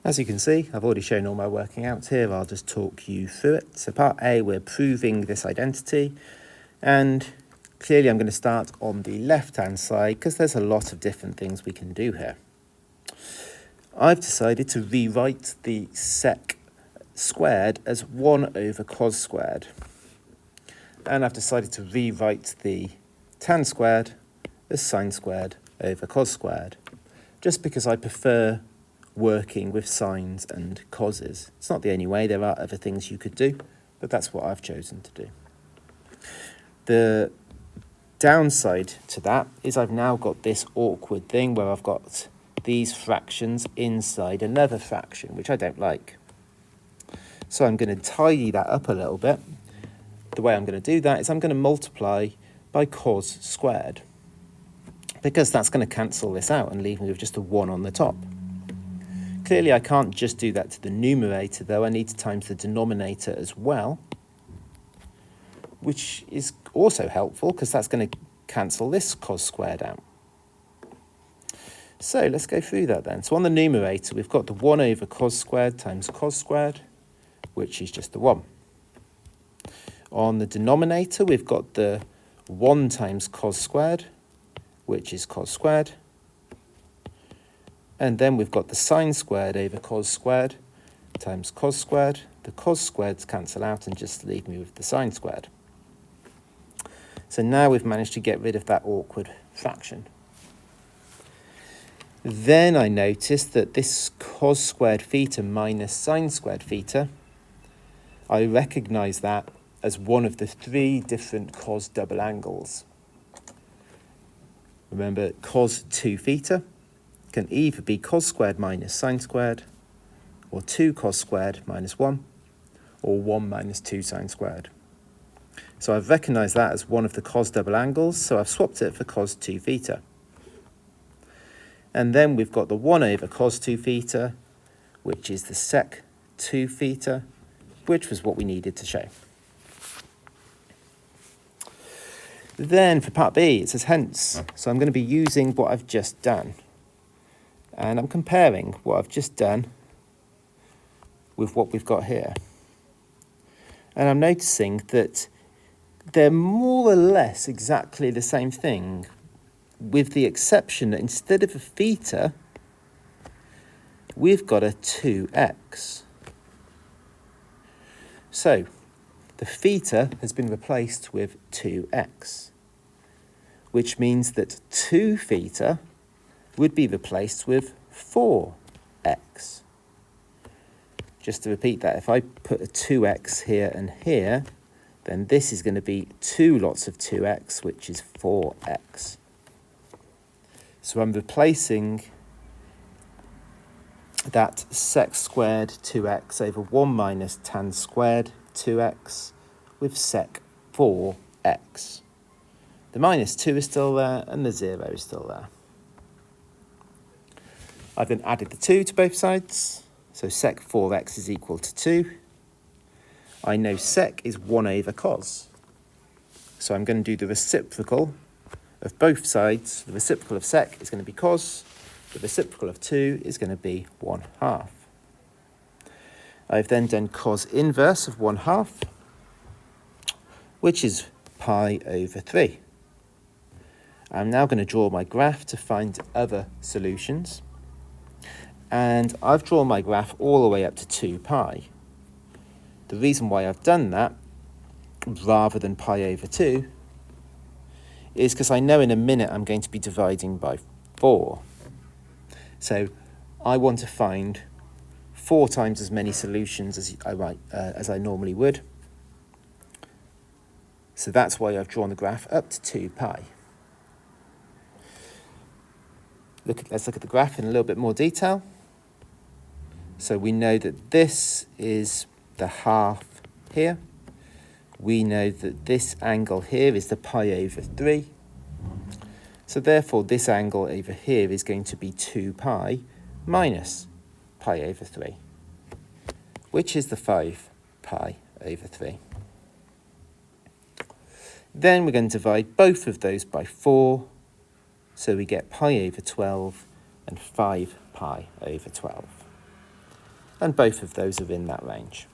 As you can see, I've already shown all my working out here. I'll just talk you through it. So part A, we're proving this identity. And clearly I'm going to start on the left-hand side because there's a lot of different things we can do here. I've decided to rewrite the sec squared as 1 over cos squared. And I've decided to rewrite the tan squared as sine squared over cos squared, just because I prefer working with sines and coses. It's not the only way, there are other things you could do, but that's what I've chosen to do. The downside to that is I've now got this awkward thing where I've got these fractions inside another fraction, which I don't like. So I'm going to tidy that up a little bit. The way I'm going to do that is I'm going to multiply by cos squared, because that's going to cancel this out and leave me with just a 1 on the top. Clearly I can't just do that to the numerator though, I need to times the denominator as well, which is also helpful because that's going to cancel this cos squared out. So let's go through that then. So on the numerator we've got the 1 over cos squared times cos squared, which is just the 1. On the denominator we've got the 1 times cos squared, which is cos squared. And then we've got the sine squared over cos squared times cos squared. The cos squareds cancel out and just leave me with the sine squared. So now we've managed to get rid of that awkward fraction. Then I noticed that this cos squared theta minus sine squared theta, I recognise that as one of the 3 different cos double angles. Remember, cos 2 theta can either be cos squared minus sine squared, or 2 cos squared minus 1, or 1 minus 2 sine squared. So I've recognised that as one of the cos double angles, so I've swapped it for cos 2 theta. And then we've got the 1 over cos 2 theta, which is the sec 2 theta, which was what we needed to show. Then for part B, it says hence. So I'm going to be using what I've just done. And I'm comparing what I've just done with what we've got here. And I'm noticing that they're more or less exactly the same thing, with the exception that instead of a theta, we've got a 2x. So the theta has been replaced with 2x, which means that 2 theta would be replaced with 4x. Just to repeat that, if I put a 2x here and here, then this is going to be 2 lots of 2x, which is 4x. So I'm replacing that sec squared 2x over 1 minus tan squared 2x with sec 4x. The minus 2 is still there and the 0 is still there. I've then added the 2 to both sides, so sec 4x is equal to 2. I know sec is 1 over cos, so I'm going to do the reciprocal of both sides. The reciprocal of sec is going to be cos, the reciprocal of 2 is going to be 1/2. I've then done cos inverse of 1/2, which is pi over 3. I'm now going to draw my graph to find other solutions. And I've drawn my graph all the way up to 2 pi. The reason why I've done that, rather than pi over 2, is because I know in a minute I'm going to be dividing by 4. So I want to find 4 times as many solutions as I normally would. So that's why I've drawn the graph up to 2 pi. Let's look at the graph in a little bit more detail. So we know that this is the half here. We know that this angle here is the pi over 3. So therefore this angle over here is going to be 2 pi minus pi over 3, which is the 5 pi over 3. Then we're going to divide both of those by 4, so we get pi over 12 and 5 pi over 12. and both of those are in that range.